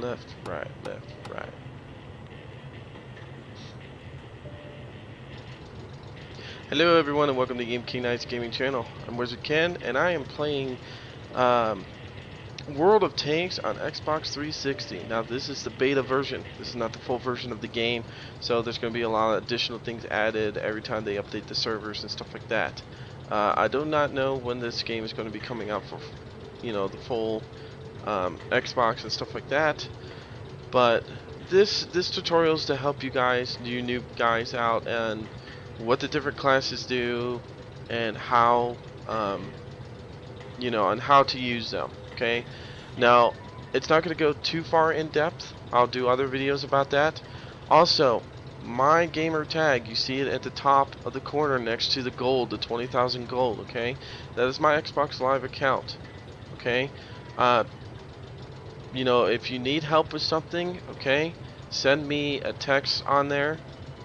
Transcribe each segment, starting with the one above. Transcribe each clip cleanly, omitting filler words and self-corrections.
left, right, left, right. Hello everyone and welcome to Game King Knight's gaming channel. I'm Wizard Ken and I am playing um, World of Tanks on Xbox 360. Now this is the beta version. This is not the full version of the game, so there's going to be a lot of additional things added every time they update the servers and stuff like that. I do not know when this game is going to be coming out for, the full Xbox and stuff like that. But this tutorial is to help you guys, you new guys out, and what the different classes do, and how and how to use them. Okay, now it's not going to go too far in depth. I'll do other videos about that. Also, my gamer tag, you see it at the top of the corner next to the gold, the 20,000 gold. Okay, that is my Xbox Live account. Okay, if you need help with something, okay, send me a text on there,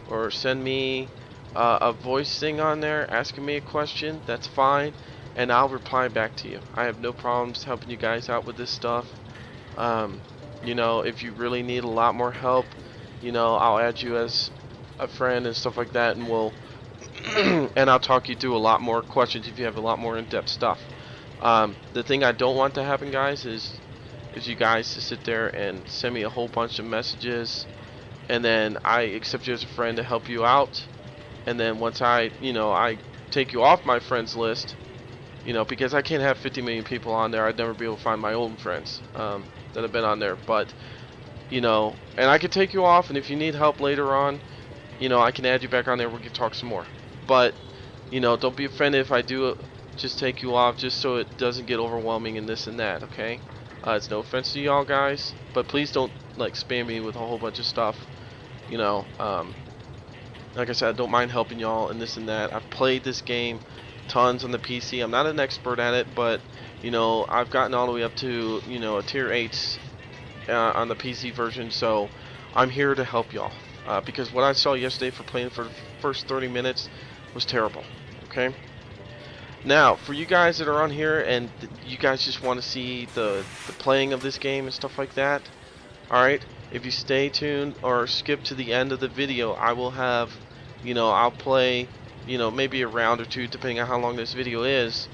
or send me a voice thing on there asking me a question. That's fine, and I'll reply back to you. I have no problems helping you guys out with this stuff. If you really need a lot more help, I'll add you as a friend and stuff like that, and we'll and I'll talk you through a lot more questions if you have a lot more in-depth stuff. The thing I don't want to happen, guys, is you guys to sit there and send me a whole bunch of messages, and then I accept you as a friend to help you out, and then once I take you off my friends list, because I can't have 50 million people on there, I'd never be able to find my old friends that have been on there. But and I can take you off, and if you need help later on, I can add you back on there. We can talk some more. But don't be offended if I do just take you off, just so it doesn't get overwhelming and this and that. Okay. It's no offense to y'all guys, but please don't spam me with a whole bunch of stuff. Like I said, I don't mind helping y'all and this and that. I've played this game tons on the PC. I'm not an expert at it, but I've gotten all the way up to a tier 8 on the PC version, so I'm here to help y'all. Because what I saw yesterday for playing for the first 30 minutes was terrible. Okay. Now, for you guys that are on here and you guys just want to see the playing of this game and stuff like that, alright, if you stay tuned or skip to the end of the video, I will have, I'll play, maybe a round or two, depending on how long this video is,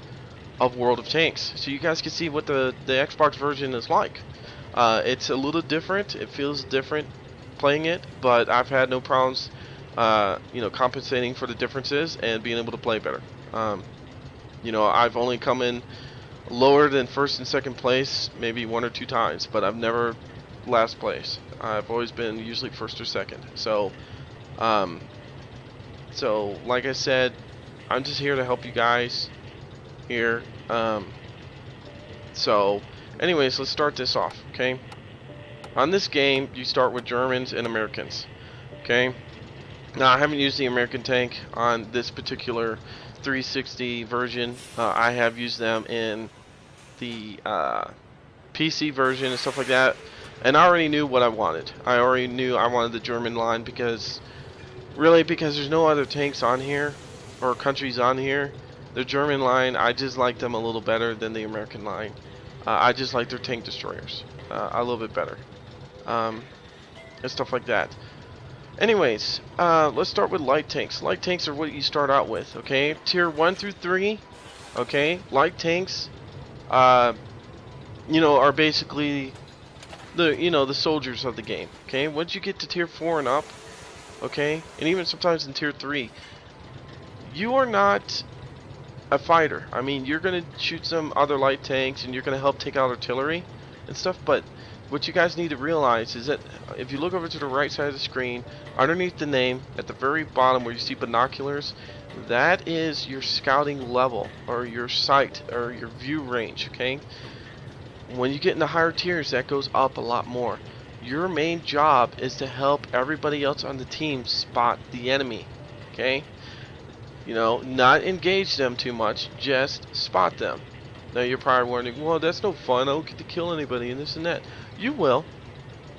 of World of Tanks. So you guys can see what the Xbox version is like. It's a little different, it feels different playing it, but I've had no problems, compensating for the differences and being able to play better. I've only come in lower than first and second place maybe 1 or 2 times, but I've never last place. I've always been usually first or second. So like I said, I'm just here to help you guys here. So anyways, let's start this off. Okay, on this game you start with Germans and Americans. Okay, now I haven't used the American tank on this particular 360 version. I have used them in the PC version and stuff like that, and I already knew what I wanted. I already knew I wanted the German line because there's no other tanks on here or countries on here. The German line, I just like them a little better than the American line. I just like their tank destroyers a little bit better, and stuff like that. Anyways, let's start with light tanks. Light tanks are what you start out with, okay? Tier 1 through 3, okay? Light tanks, are basically the soldiers of the game, okay? Once you get to tier 4 and up, okay? And even sometimes in tier 3, you are not a fighter. I mean, you're going to shoot some other light tanks and you're going to help take out artillery and stuff, but what you guys need to realize is that if you look over to the right side of the screen, underneath the name, at the very bottom where you see binoculars, that is your scouting level, or your sight, or your view range, okay? When you get into higher tiers, that goes up a lot more. Your main job is to help everybody else on the team spot the enemy, okay? Not engage them too much, just spot them. Now you're probably wondering, well, that's no fun, I don't get to kill anybody and this and that. You will.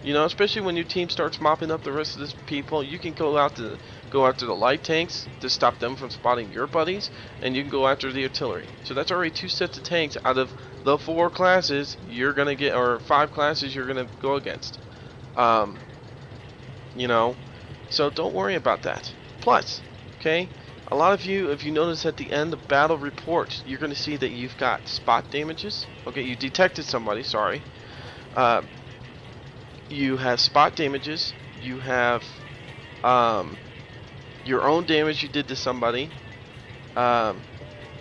You know, especially when your team starts mopping up the rest of the people, you can go after the light tanks to stop them from spotting your buddies, and you can go after the artillery. So that's already 2 sets of tanks out of the 4 classes you're gonna get, or 5 classes you're gonna go against. Um, you know, so don't worry about that. Plus, okay, a lot of you, if you notice at the end of battle reports, you're gonna see that you've got spot damages. Okay, you detected somebody. Sorry. Uh, you have spot damages. You have um, your own damage you did to somebody, um,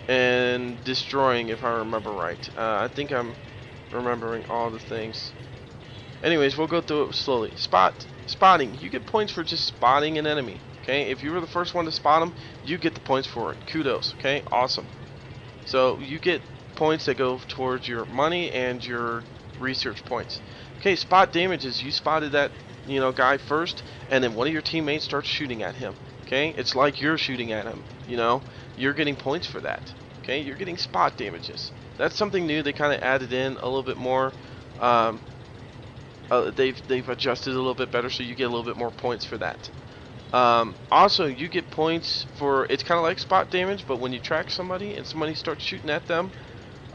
and destroying, if I remember right. I think I'm remembering all the things. Anyways, we'll go through it slowly. Spotting. You get points for just spotting an enemy. Okay, if you were the first one to spot them, you get the points for it. Kudos. Okay, awesome. So you get points that go towards your money and your research points. Okay, spot damages. You spotted that, guy first, and then one of your teammates starts shooting at him. Okay, it's like you're shooting at him. You're getting points for that. Okay, you're getting spot damages. That's something new. They kind of added in a little bit more. Um, they've adjusted a little bit better, so you get a little bit more points for that. Also, you get points for, it's kind of like spot damage, but when you track somebody and somebody starts shooting at them,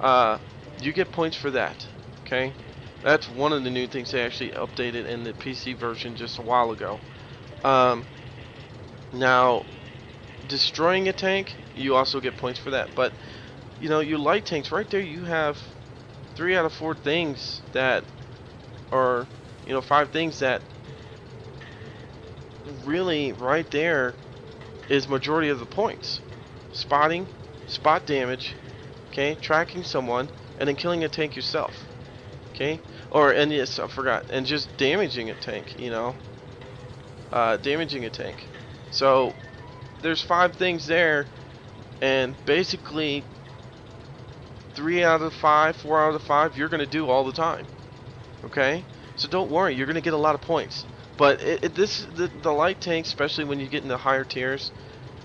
uh, you get points for that. Okay, that's one of the new things they actually updated in the PC version just a while ago. Now, destroying a tank, you also get points for that. But your light tanks right there, you have 3 out of 4 things that are, 5 things that really right there is majority of the points. Spotting, spot damage, okay, tracking someone, and then killing a tank yourself. Okay? And yes, I forgot. And just damaging a tank, damaging a tank. So there's 5 things there, and basically 3 out of 5, 4 out of 5 you're gonna do all the time. Okay? So don't worry, you're gonna get a lot of points. But the light tanks, especially when you get into higher tiers,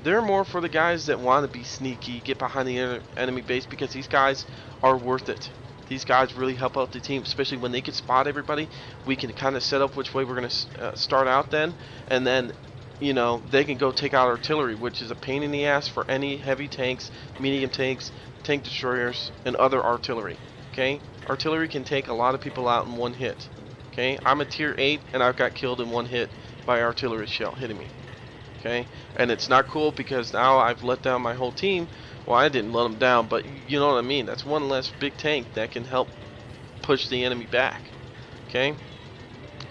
they're more for the guys that want to be sneaky, get behind the enemy base, because these guys are worth it. These guys really help out the team, especially when they can spot everybody. We can kind of set up which way we're going to start out then, and then, they can go take out artillery, which is a pain in the ass for any heavy tanks, medium tanks, tank destroyers, and other artillery. Okay? Artillery can take a lot of people out in one hit. Okay? I'm a tier 8, and I've got killed in one hit by artillery shell hitting me. Okay, and it's not cool because now I've let down my whole team. Well, I didn't let them down, but you know what I mean. That's one less big tank that can help push the enemy back. Okay,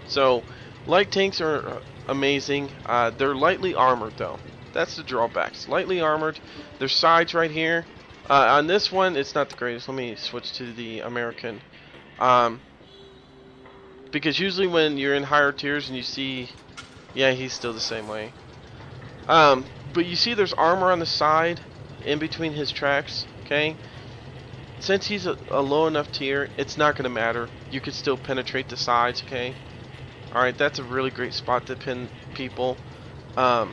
so light tanks are amazing. They're lightly armored though. That's the drawbacks. Lightly armored. There's sides right here. On this one, it's not the greatest. Let me switch to the American. Because usually when you're in higher tiers and you see, yeah, he's still the same way. But you see there's armor on the side in between his tracks, okay? Since he's a low enough tier, it's not going to matter. You can still penetrate the sides, okay? Alright, that's a really great spot to pin people. But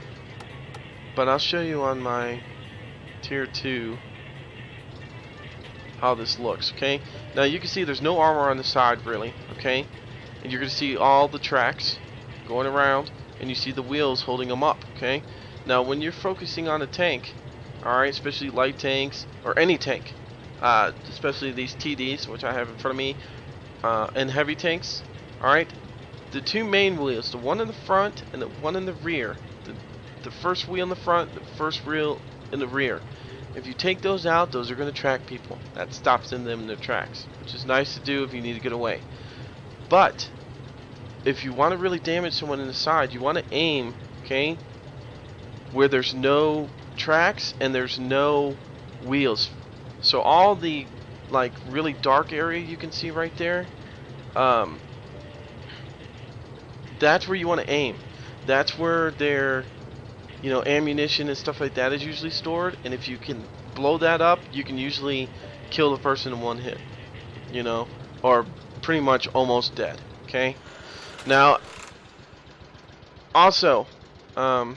I'll show you on my tier 2 how this looks, okay? Now you can see there's no armor on the side, really, okay? And you're going to see all the tracks going around, and you see the wheels holding them up, okay? Now when you're focusing on a tank, alright, especially light tanks, or any tank, especially these TDs, which I have in front of me, and heavy tanks, alright, the 2 main wheels, the one in the front and the one in the rear, the first wheel in the front, the first wheel in the rear, if you take those out, those are going to track people. That stops them in their tracks, which is nice to do if you need to get away. But if you want to really damage someone in the side, you want to aim, okay, where there's no tracks and there's no wheels. So all the really dark area you can see right there, that's where you want to aim. That's where their ammunition and stuff like that is usually stored, and if you can blow that up, you can usually kill the person in one hit, or pretty much almost dead. Okay, now also the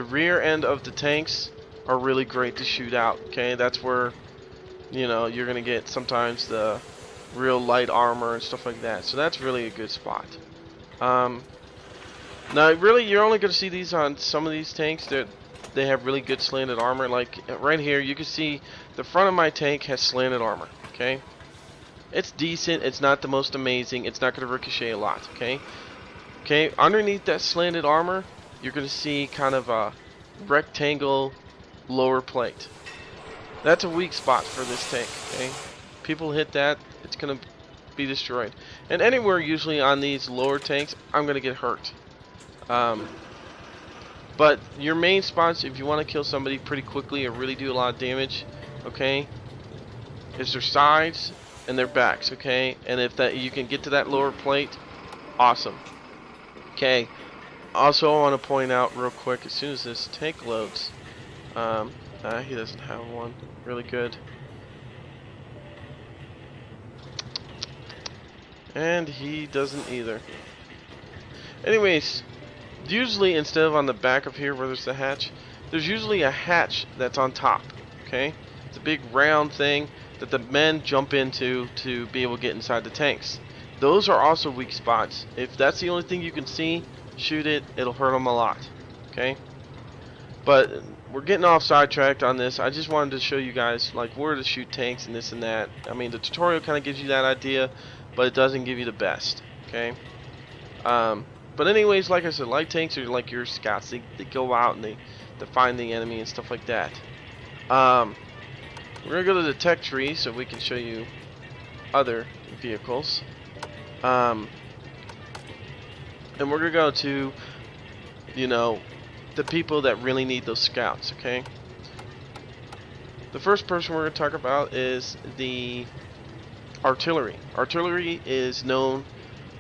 rear end of the tanks are really great to shoot out. Okay, that's where you're gonna get sometimes the real light armor and stuff like that. So that's really a good spot. Now, really, you're only going to see these on some of these tanks that they have really good slanted armor. Like right here, you can see the front of my tank has slanted armor. Okay, it's decent. It's not the most amazing. It's not going to ricochet a lot. Okay, underneath that slanted armor, you're going to see kind of a rectangle lower plate. That's a weak spot for this tank. Okay, people hit that, it's going to be destroyed. And anywhere usually on these lower tanks, I'm going to get hurt. But your main spots, if you want to kill somebody pretty quickly or really do a lot of damage, okay, is their sides and their backs, okay? And if that you can get to that lower plate, awesome. Okay. Also, I want to point out real quick, as soon as this tank loads, he doesn't have one really good. And he doesn't either. Anyways, usually instead of on the back of here where there's the hatch, there's usually a hatch that's on top. Okay, it's a big round thing that the men jump into to be able to get inside the tanks. Those are also weak spots. If that's the only thing you can see, shoot it. It'll hurt them a lot. Okay, but we're getting off sidetracked on this. I just wanted to show you guys like where to shoot tanks and this and that. I mean, the tutorial kind of gives you that idea, but it doesn't give you the best. Okay. But anyways, like I said, light tanks are like your scouts. They go out and they find the enemy and stuff like that. We're gonna go to the tech tree so we can show you other vehicles. And we're gonna go to, you know, the people that really need those scouts. Okay. The first person we're gonna talk about is the artillery. Artillery is known.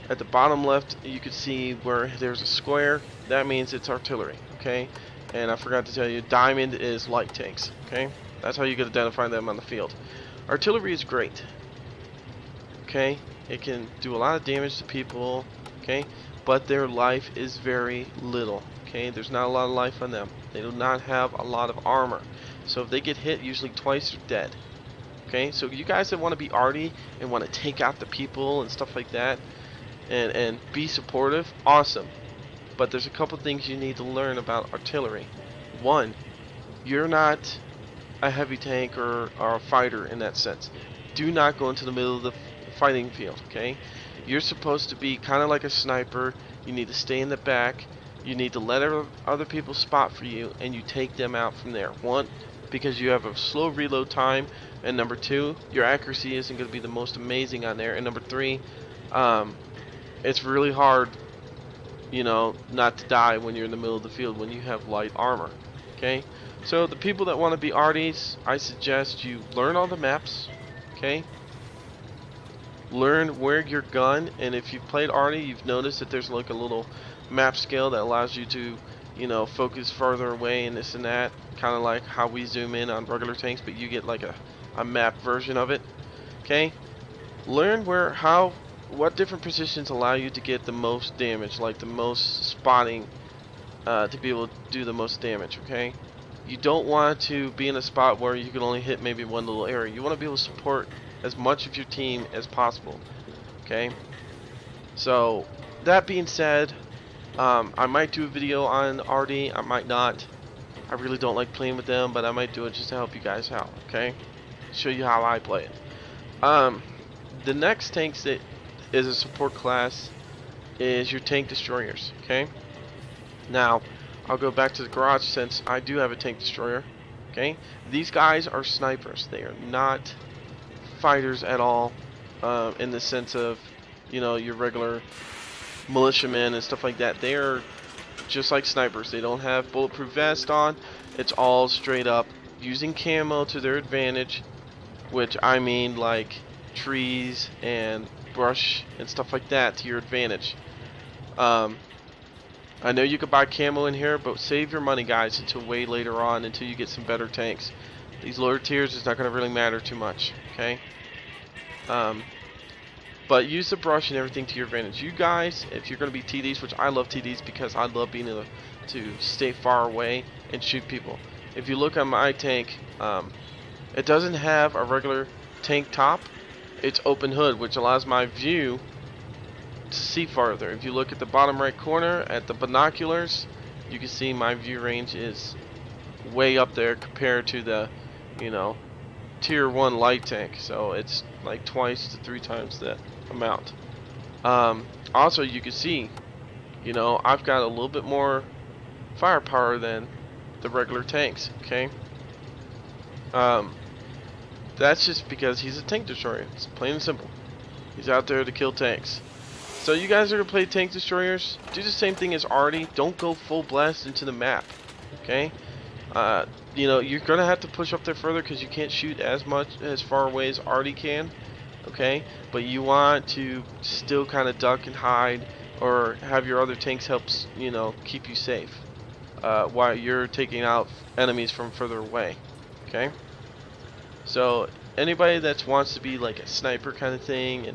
At the bottom left, you can see where there's a square. That means it's artillery, okay? And I forgot to tell you, diamond is light tanks, okay? That's how you can identify them on the field. Artillery is great, okay? It can do a lot of damage to people, okay? But their life is very little, okay? There's not a lot of life on them. They do not have a lot of armor. So if they get hit, usually twice, they're dead, okay? So you guys that want to be arty and want to take out the people and stuff like that, and be supportive, awesome. But there's a couple things you need to learn about artillery. One, you're not a heavy tank or a fighter in that sense. Do not go into the middle of the fighting field, okay? You're supposed to be kind of like a sniper. You need to stay in the back. You need to let other people spot for you, and you take them out from there. One, because you have a slow reload time, and number two, your accuracy isn't going to be the most amazing on there, and number three, it's really hard, you know, not to die when you're in the middle of the field when you have light armor. Okay, so the people that want to be arties, I suggest you learn all the maps. Okay, learn where your gun, and if you've played arty, you've noticed that there's like a little map scale that allows you to, you know, focus farther away and this and that, kind of like how we zoom in on regular tanks, but you get like a map version of it. Okay, learn what different positions allow you to get the most damage, like the most spotting, to be able to do the most damage, okay? You don't want to be in a spot where you can only hit maybe one little area. You want to be able to support as much of your team as possible, okay? So, that being said, I might do a video on RD, I might not. I really don't like playing with them, but I might do it just to help you guys out, okay? Show you how I play it. The next tanks that is a support class is your tank destroyers, okay? Now, I'll go back to the garage since I do have a tank destroyer, okay? These guys are snipers. They are not fighters at all, in the sense of, you know, your regular militiamen and stuff like that. They are just like snipers. They don't have bulletproof vest on. It's all straight up using camo to their advantage, which I mean like trees and brush and stuff like that to your advantage. I know you could buy camo in here, but save your money, guys, until way later on, until you get some better tanks. These lower tiers is not going to really matter too much, okay? But use the brush and everything to your advantage. You guys, if you're going to be TDs, which I love TDs because I love being able to stay far away and shoot people. If you look on my tank, it doesn't have a regular tank top. it's open hood, which allows my view to see farther. If you look at the bottom right corner at the binoculars, you can see my view range is way up there compared to the, you know, tier 1 light tank. So it's like twice to 3 times that amount. Also, you can see, you know, I've got a little bit more firepower than the regular tanks. Okay. That's just because he's a tank destroyer. It's plain and simple. He's out there to kill tanks. So you guys are going to play tank destroyers, do the same thing as Artie. Don't go full blast into the map. Okay? You know, you're going to have to push up there further because you can't shoot as far away as Artie can. Okay? But you want to still kind of duck and hide, or have your other tanks help, you know, keep you safe while you're taking out enemies from further away. Okay? So anybody that wants to be like a sniper kind of thing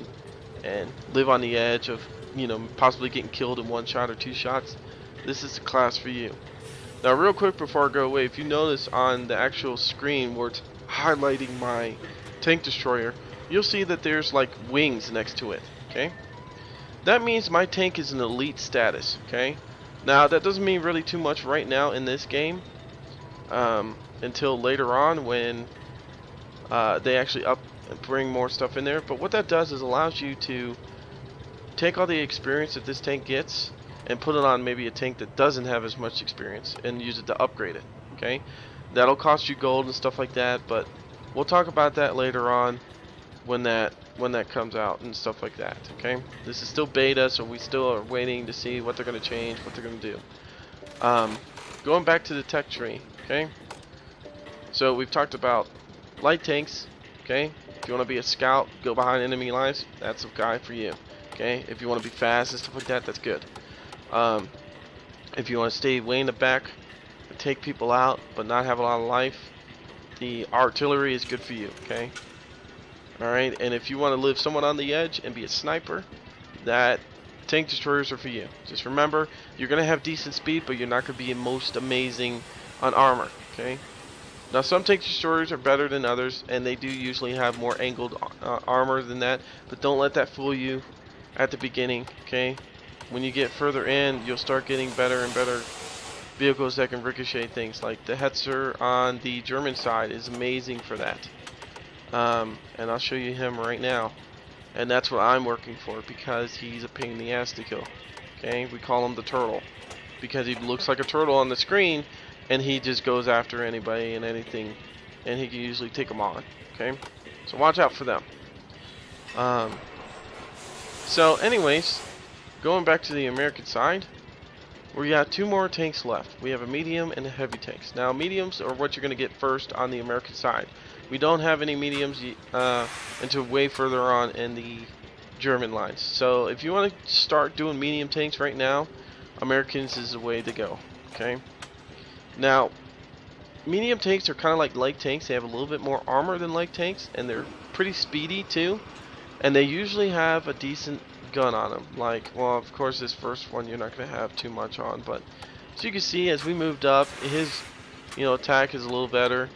and live on the edge of, you know, possibly getting killed in 1 shot or 2 shots, this is the class for you. Now real quick before I go away, if you notice on the actual screen where it's highlighting my tank destroyer, you'll see that there's like wings next to it. Okay, that means my tank is an elite status. Okay, now that doesn't mean really too much right now in this game, until later on when they actually bring more stuff in there. But what that does is allows you to take all the experience that this tank gets and put it on maybe a tank that doesn't have as much experience and use it to upgrade it. Okay, that'll cost you gold and stuff like that, but we'll talk about that later on when that comes out and stuff like that. Okay, this is still beta, so we still are waiting to see what they're going to change, what they're going to do. Going back to the tech tree. Okay, so we've talked about light tanks. Okay, if you want to be a scout, go behind enemy lines, that's a guy for you. Okay, if you want to be fast and stuff like that, that's good. If you want to stay way in the back and take people out but not have a lot of life, the artillery is good for you. Okay, alright, and if you want to live somewhat on the edge and be a sniper, that tank destroyers are for you. Just remember, you're going to have decent speed, but you're not going to be most amazing on armor. Okay, now some tank destroyers are better than others, and they do usually have more angled armor than that, but don't let that fool you at the beginning. Okay, when you get further in, you'll start getting better and better vehicles that can ricochet things. Like the Hetzer on the German side is amazing for that, and I'll show you him right now. And that's what I'm working for, because he's a pain in the ass to kill. Okay, we call him the turtle because he looks like a turtle on the screen, and he just goes after anybody and anything, and he can usually take them on. Okay, so watch out for them. So anyways, going back to the American side, we got 2 more tanks left. We have a medium and a heavy tanks. Now mediums are what you're going to get first on the American side. We don't have any mediums until way further on in the German lines. So if you want to start doing medium tanks right now, Americans is the way to go. Okay. Now, medium tanks are kind of like light tanks. They have a little bit more armor than light tanks, and they're pretty speedy too. And they usually have a decent gun on them. Like, well, of course, this first one you're not going to have too much on, but as you can see, as we moved up, his, you know, attack is a little better,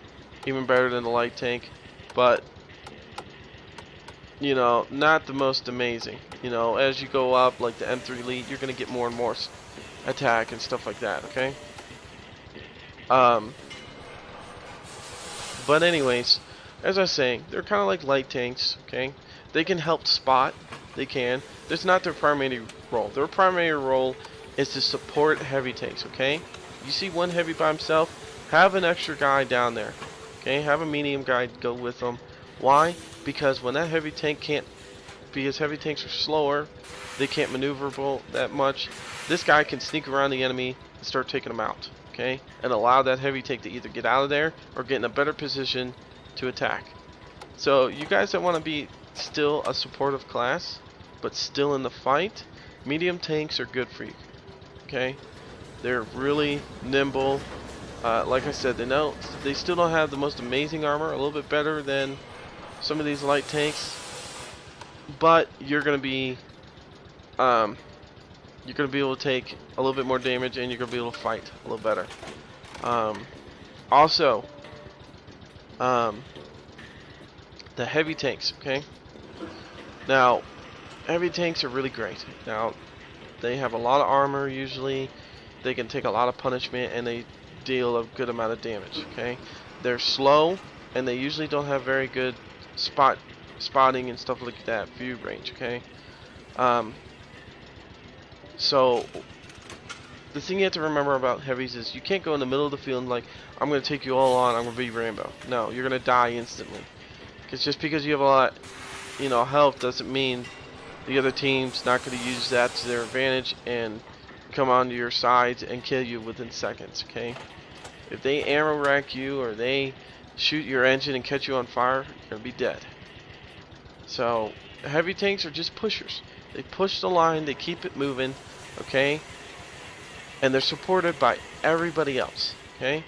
even better than the light tank, but you know, not the most amazing. You know, as you go up, like the M3 Elite, you're going to get more and more attack and stuff like that. Okay. But anyways, as I was saying, they're kind of like light tanks. Okay, they can help spot. They can. That's not their primary role. Their primary role is to support heavy tanks. Okay, you see one heavy by himself, have an extra guy down there. Okay, have a medium guy go with them. Why? Because when that heavy tank can't, because heavy tanks are slower, they can't maneuverable that much. This guy can sneak around the enemy and start taking them out. Okay, and allow that heavy tank to either get out of there or get in a better position to attack. So you guys that want to be still a supportive class, but still in the fight, medium tanks are good for you. Okay, they're really nimble. Like I said, they still don't have the most amazing armor. A little bit better than some of these light tanks, but you're gonna be able to take a little bit more damage, and you're gonna be able to fight a little better. Also, the heavy tanks. Okay, Now, heavy tanks are really great. Now, they have a lot of armor usually. They can take a lot of punishment and they deal a good amount of damage. Okay, they're slow and they usually don't have very good spotting and stuff like that, view range. Okay, um, so the thing you have to remember about heavies is you can't go in the middle of the field and like, I'm gonna take you all on, I'm gonna be Rambo. No, you're gonna die instantly. Because just because you have a lot, health doesn't mean the other team's not going to use that to their advantage and come onto your sides and kill you within seconds, okay? If they ammo rack you or they shoot your engine and catch you on fire, you're going to be dead. So, heavy tanks are just pushers. They push the line, they keep it moving, okay? And they're supported by everybody else, okay?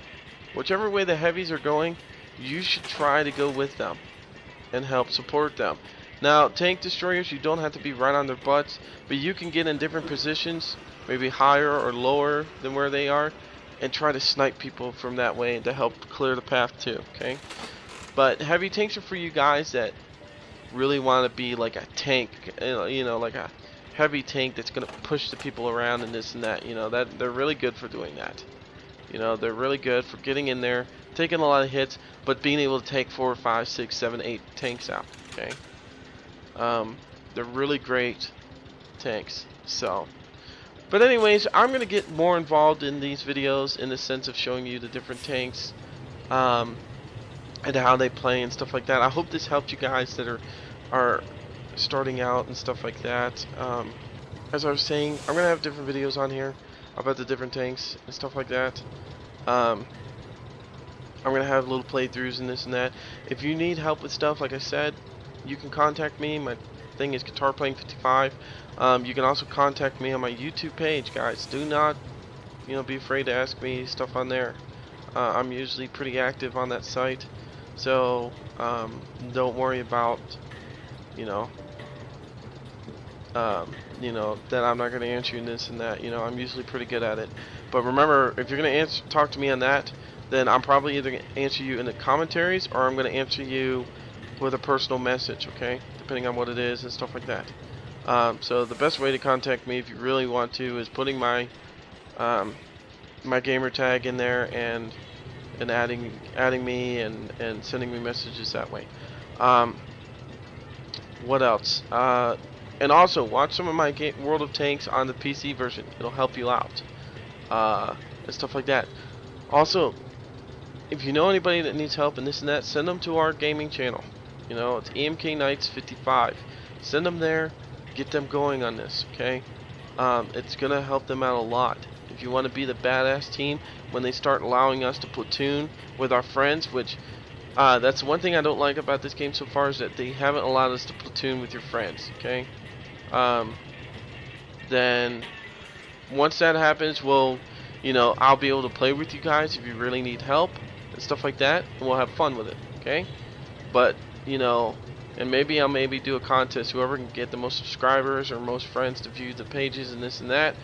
Whichever way the heavies are going, you should try to go with them and help support them. Now, tank destroyers, you don't have to be right on their butts, but you can get in different positions, maybe higher or lower than where they are, and try to snipe people from that way to help clear the path too, okay? But heavy tanks are for you guys that really want to be like a tank, like a heavy tank that's going to push the people around and this and that, that they're really good for doing that. They're really good for getting in there, taking a lot of hits, but being able to take 4, 5, 6, 7, 8 tanks out, okay? They're really great tanks. So, but anyways, I'm gonna get more involved in these videos in the sense of showing you the different tanks, um, and how they play and stuff like that. I hope this helped you guys that are starting out and stuff like that. As I was saying, I'm gonna have different videos on here about the different tanks and stuff like that. Um, I'm gonna have little playthroughs and this and that. If you need help with stuff, like I said, you can contact me. My thing is GuitarPlaying55. You can also contact me on my YouTube page, guys. Do not, be afraid to ask me stuff on there. I'm usually pretty active on that site, so don't worry about, you know, that I'm not going to answer you in this and that. I'm usually pretty good at it. But remember, if you're going to talk to me on that, then I'm probably either going to answer you in the commentaries or I'm going to answer you with a personal message, okay? Depending on what it is and stuff like that. So the best way to contact me if you really want to is putting my my gamer tag in there and adding me and sending me messages that way. What else? And also watch some of my World of Tanks on the PC version. It'll help you out and stuff like that. Also, if you know anybody that needs help and this and that, send them to our gaming channel. It's EMK Knights 55. Send them there. Get them going on this, okay? It's gonna help them out a lot. If you want to be the badass team when they start allowing us to platoon with our friends, which that's one thing I don't like about this game so far, is that they haven't allowed us to platoon with your friends, okay? Then once that happens, I'll be able to play with you guys if you really need help and stuff like that, and we'll have fun with it, okay? But, and maybe I'll do a contest, whoever can get the most subscribers or most friends to view the pages and this and that,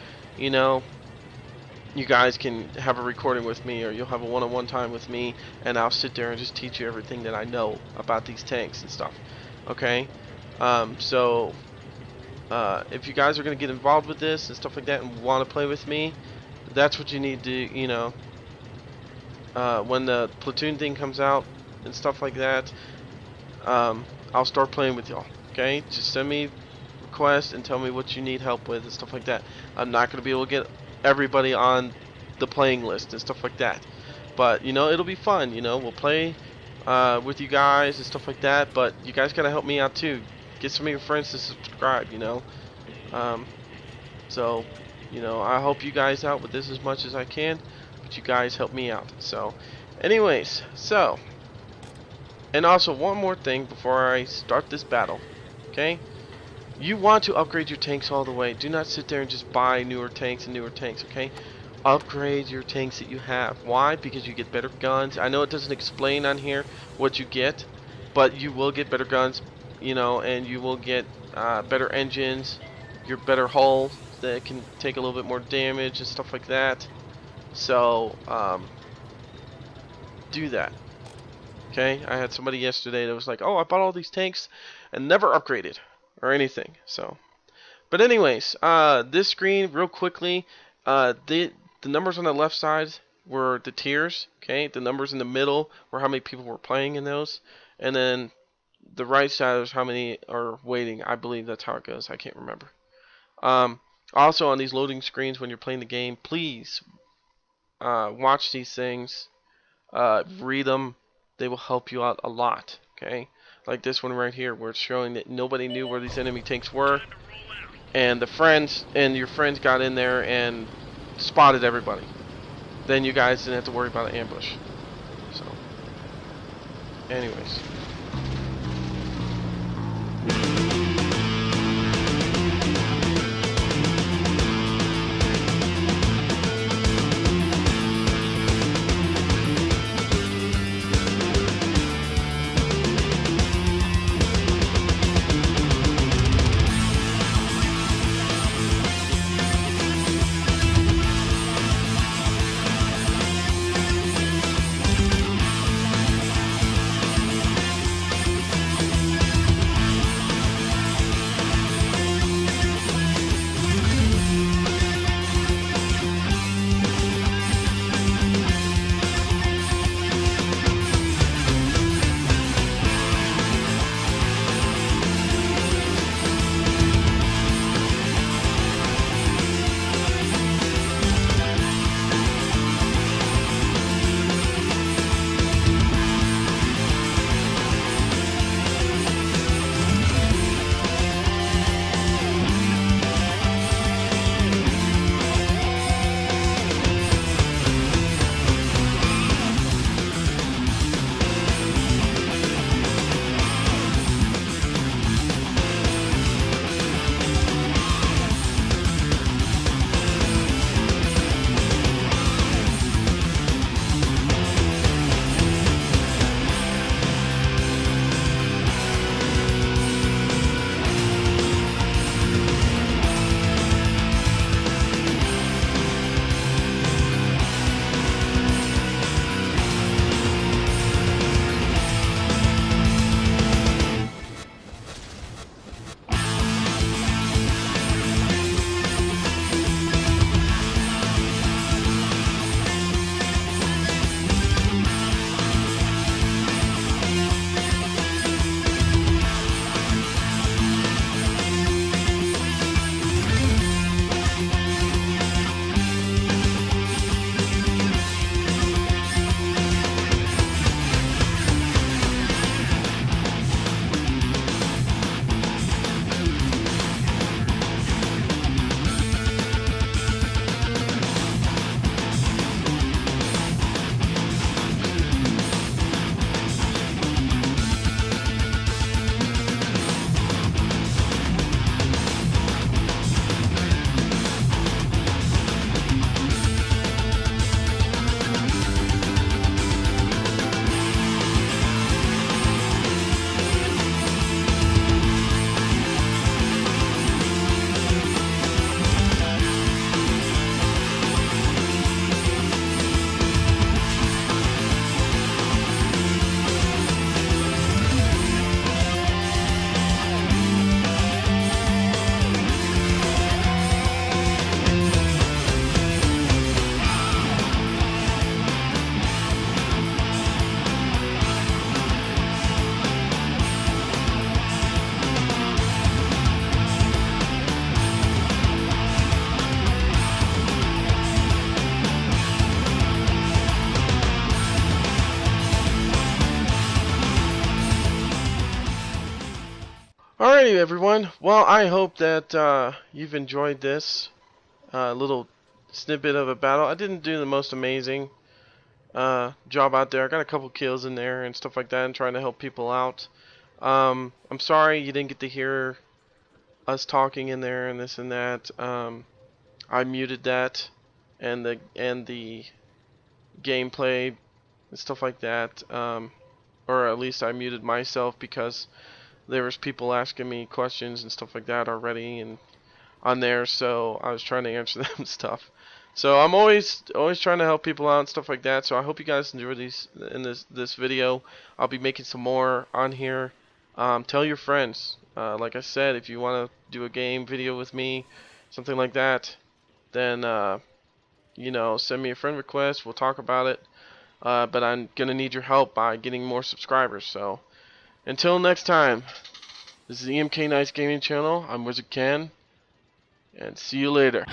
you guys can have a recording with me, or you'll have a one-on-one time with me, and I'll sit there and just teach you everything that I know about these tanks and stuff, okay? So if you guys are going to get involved with this and stuff like that and want to play with me, that's what you need to, when the platoon thing comes out and stuff like that, I'll start playing with y'all, okay? Just send me requests and tell me what you need help with and stuff like that. I'm not going to be able to get everybody on the playing list and stuff like that, but, it'll be fun, we'll play with you guys and stuff like that, but you guys got to help me out too. Get some of your friends to subscribe, so, I help you guys out with this as much as I can, but you guys help me out. So, anyways, and also one more thing before I start this battle, okay? You want to upgrade your tanks all the way. Do not sit there and just buy newer tanks and newer tanks, okay? Upgrade your tanks that you have. Why? Because you get better guns. I know it doesn't explain on here what you get, but you will get better guns, and you will get better engines, your better hull that can take a little bit more damage and stuff like that. So, do that. Okay? I had somebody yesterday that was like, "Oh, I bought all these tanks and never upgraded." or anything. So, but anyways, this screen real quickly, the numbers on the left side were the tiers. Okay, the numbers in the middle were how many people were playing in those, and then the right side is how many are waiting. I believe that's how it goes. I can't remember. Um, Also on these loading screens when you're playing the game, please watch these things, read them. They will help you out a lot. Okay, like this one right here, where it's showing that nobody knew where these enemy tanks were, and your friends got in there and spotted everybody. Then you guys didn't have to worry about an ambush. So, anyways. Alrighty, everyone. Well, I hope that you've enjoyed this little snippet of a battle. I didn't do the most amazing job out there. I got a couple kills in there and stuff like that, and trying to help people out. I'm sorry you didn't get to hear us talking in there and this and that. I muted that and the gameplay and stuff like that. Or at least I muted myself because there was people asking me questions and stuff like that already and on there, so I was trying to answer them stuff. So I'm always trying to help people out and stuff like that. So I hope you guys enjoy these in this video. I'll be making some more on here. Tell your friends. Like I said, if you want to do a game video with me, something like that, then send me a friend request. We'll talk about it. But I'm gonna need your help by getting more subscribers. So until next time, this is the EMK Nice Gaming Channel. I'm Wizard Ken, and see you later.